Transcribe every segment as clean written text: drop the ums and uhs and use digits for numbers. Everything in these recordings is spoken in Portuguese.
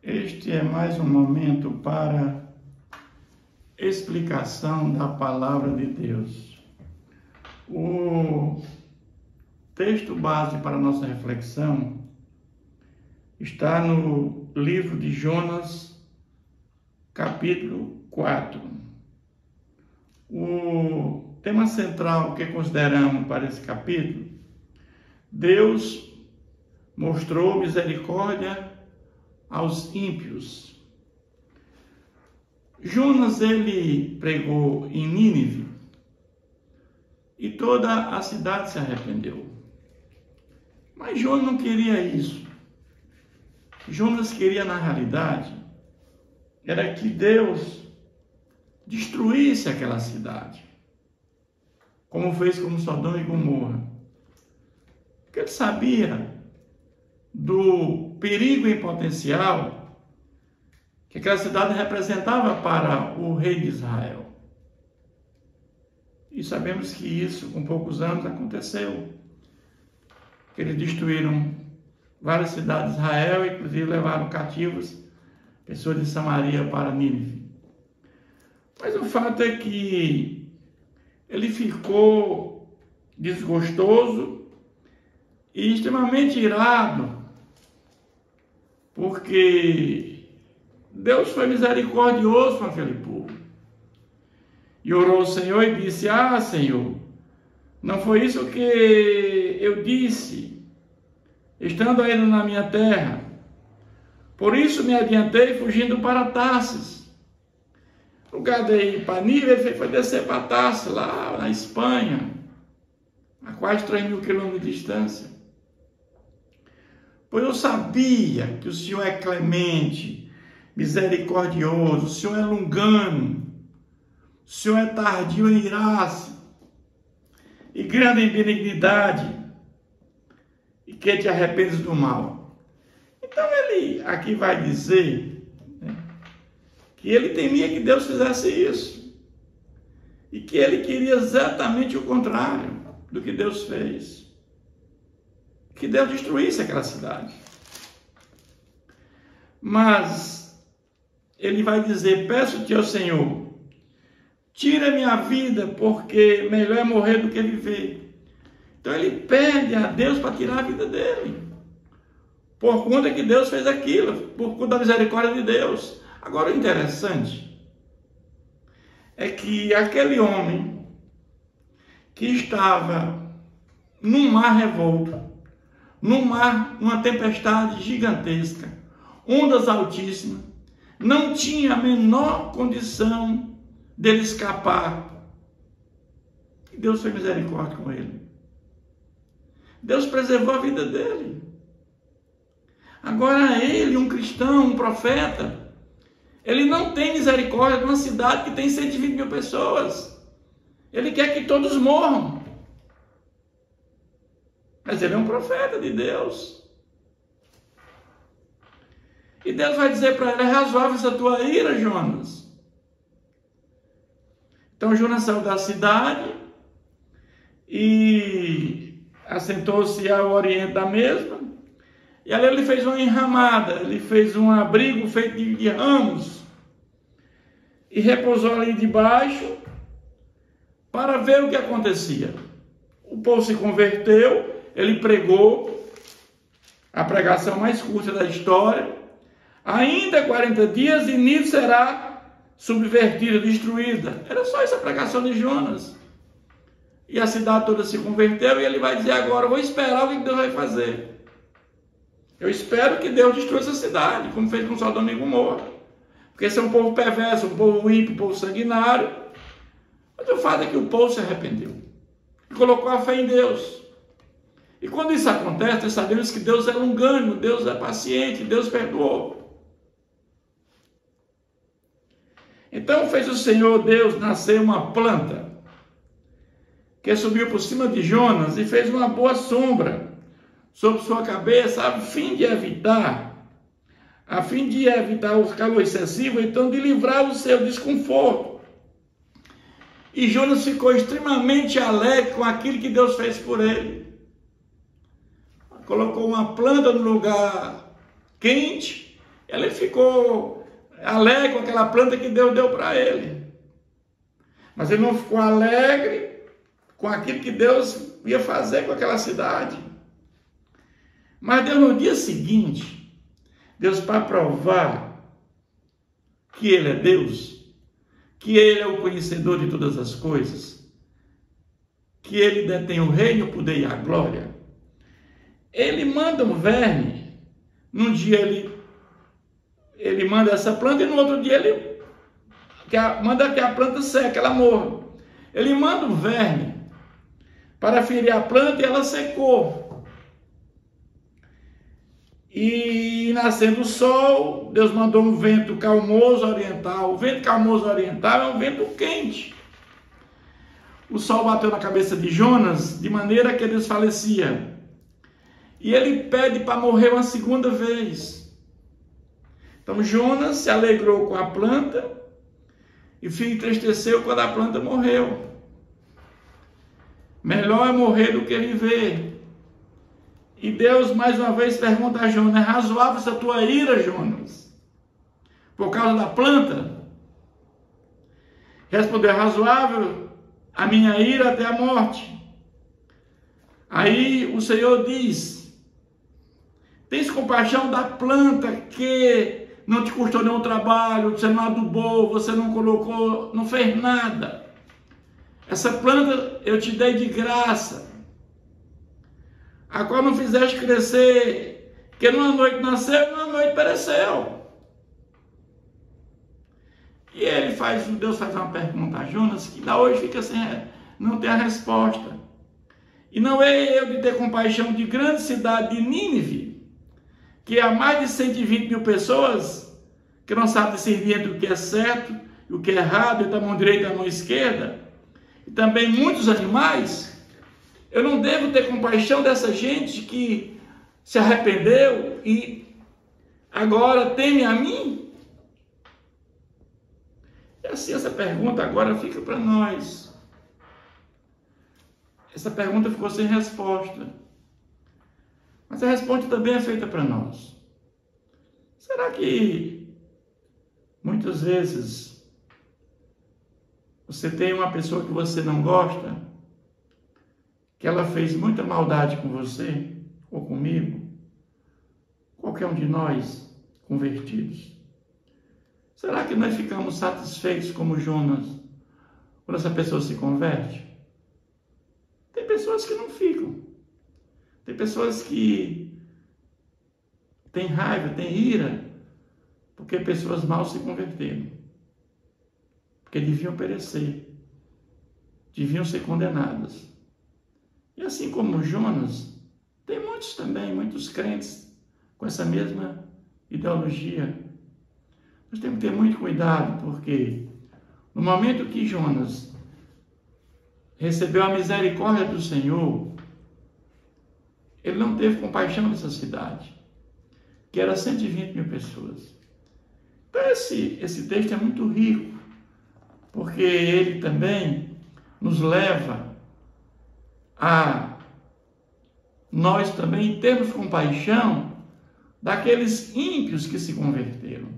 Este é mais um momento para explicação da palavra de Deus. O texto base para a nossa reflexão está no livro de Jonas, capítulo 4. O tema central que consideramos para esse capítulo: Deus mostrou misericórdia aos ímpios. Jonas, ele pregou em Nínive e toda a cidade se arrependeu. Mas Jonas não queria isso. Jonas queria, na realidade, era que Deus destruísse aquela cidade, como fez com Sodoma e Gomorra. Porque ele sabia do perigo em potencial que aquela cidade representava para o rei de Israel. E sabemos que isso, com poucos anos, aconteceu. Que eles destruíram várias cidades de Israel, inclusive levaram cativos pessoas de Samaria para Nínive. Mas o fato é que ele ficou desgostoso e extremamente irado, porque Deus foi misericordioso com aquele povo. E orou ao Senhor e disse: Senhor, não foi isso que eu disse, estando ainda na minha terra. Por isso me adiantei fugindo para Tarsis. No lugar de ir para Nínive, ele foi descer para Tarsis, lá na Espanha, a quase 3.000 quilômetros de distância. Pois eu sabia que o Senhor é clemente, misericordioso, o Senhor é longânimo, o Senhor é tardio em irar-se e grande em benignidade, e que te arrependes do mal. Então ele aqui vai dizer, que ele temia que Deus fizesse isso, e que ele queria exatamente o contrário do que Deus fez. Que Deus destruísse aquela cidade. Mas ele vai dizer: peço-te ao Senhor, tira minha vida, porque melhor é morrer do que viver. Então ele pede a Deus para tirar a vida dele, por conta que Deus fez aquilo, por conta da misericórdia de Deus. Agora o interessante é que aquele homem que estava num mar revolto, num mar, numa tempestade gigantesca, ondas altíssimas, não tinha a menor condição dele escapar. E Deus foi misericórdia com ele. Deus preservou a vida dele. Agora ele, um cristão, um profeta, ele não tem misericórdia de uma cidade que tem 120.000 pessoas. Ele quer que todos morram. Mas ele é um profeta de Deus. E Deus vai dizer para ele: é razoável essa tua ira, Jonas. Então Jonas saiu da cidade e assentou-se ao oriente da mesma. E ali ele fez uma enramada, ele fez um abrigo feito de ramos e repousou ali debaixo para ver o que acontecia. O povo se converteu. Ele pregou a pregação mais curta da história. Ainda 40 dias e Nínive será subvertida, destruída. Era só essa pregação de Jonas. E a cidade toda se converteu, e ele vai dizer agora: eu vou esperar o que Deus vai fazer. Eu espero que Deus destrua essa cidade, como fez com Sodoma e Gomorra. Porque esse é um povo perverso, um povo ímpio, um povo sanguinário. Mas o fato é que o povo se arrependeu e colocou a fé em Deus. E quando isso acontece, nós sabemos que Deus é longânimo, Deus é paciente, Deus perdoou. Então fez o Senhor Deus nascer uma planta que subiu por cima de Jonas e fez uma boa sombra sobre sua cabeça, a fim de evitar o calor excessivo, então de livrar o seu desconforto. E Jonas ficou extremamente alegre com aquilo que Deus fez por ele. Colocou uma planta no lugar quente, Ele ficou alegre com aquela planta que Deus deu para ele. Mas ele não ficou alegre com aquilo que Deus ia fazer com aquela cidade. Mas Deus, no dia seguinte, Deus, para provar que Ele é Deus, que Ele é o conhecedor de todas as coisas, que Ele detém o reino, o poder e a glória, Ele manda um verme. Num dia ele manda essa planta e no outro dia ele manda que a planta seque, ela morra. Ele manda um verme para ferir a planta e ela secou. E nascendo o sol, Deus mandou um vento calmoso oriental. O vento calmoso oriental é um vento quente. O sol bateu na cabeça de Jonas de maneira que ele desfalecia. E ele pede para morrer uma segunda vez. Então Jonas se alegrou com a planta e se entristeceu quando a planta morreu. Melhor é morrer do que viver. E Deus mais uma vez pergunta a Jonas: é razoável essa tua ira, Jonas, por causa da planta? Respondeu: razoável a minha ira até a morte. Aí o Senhor diz: tens compaixão da planta que não te custou nenhum trabalho, você não adubou, você não colocou, não fez nada. Essa planta eu te dei de graça, a qual não fizeste crescer, que numa noite nasceu e numa noite pereceu. E Deus faz uma pergunta a Jonas que da hoje fica sem, não tem a resposta. E não é eu de ter compaixão de grande cidade de Nínive, que há mais de 120 mil pessoas que não sabem discernir entre o que é certo e o que é errado, entre a mão direita e a mão esquerda, e também muitos animais. Eu não devo ter compaixão dessa gente que se arrependeu e agora teme a mim? E assim essa pergunta agora fica para nós. Essa pergunta ficou sem resposta. Mas a resposta também é feita para nós. Será que muitas vezes você tem uma pessoa que você não gosta, que ela fez muita maldade com você ou comigo, qualquer um de nós convertidos? Será que nós ficamos satisfeitos como Jonas quando essa pessoa se converte? Tem pessoas que não ficam. Tem pessoas que têm raiva, têm ira, porque pessoas mal se converteram. Porque deviam perecer, deviam ser condenadas. E assim como Jonas, tem muitos também, muitos crentes com essa mesma ideologia. Nós temos que ter muito cuidado, porque no momento que Jonas recebeu a misericórdia do Senhor, ele não teve compaixão dessa cidade, que era 120 mil pessoas. Então esse texto é muito rico, porque ele também nos leva a nós também termos compaixão daqueles ímpios que se converteram.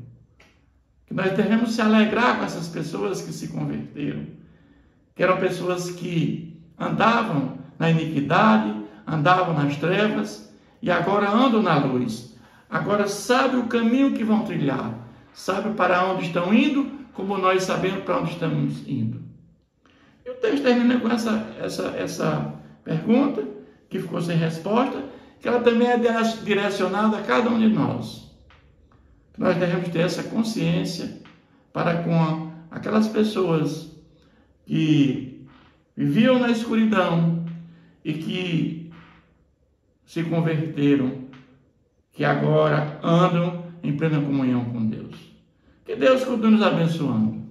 Que nós devemos se alegrar com essas pessoas que se converteram, que eram pessoas que andavam na iniquidade, andavam nas trevas e agora andam na luz. Agora sabem o caminho que vão trilhar, sabem para onde estão indo, como nós sabemos para onde estamos indo. E o texto termina com essa pergunta, que ficou sem resposta, que ela também é direcionada a cada um de nós. Nós devemos ter essa consciência para com aquelas pessoas que viviam na escuridão e que se converteram, que agora andam em plena comunhão com Deus. Que Deus continue nos abençoando.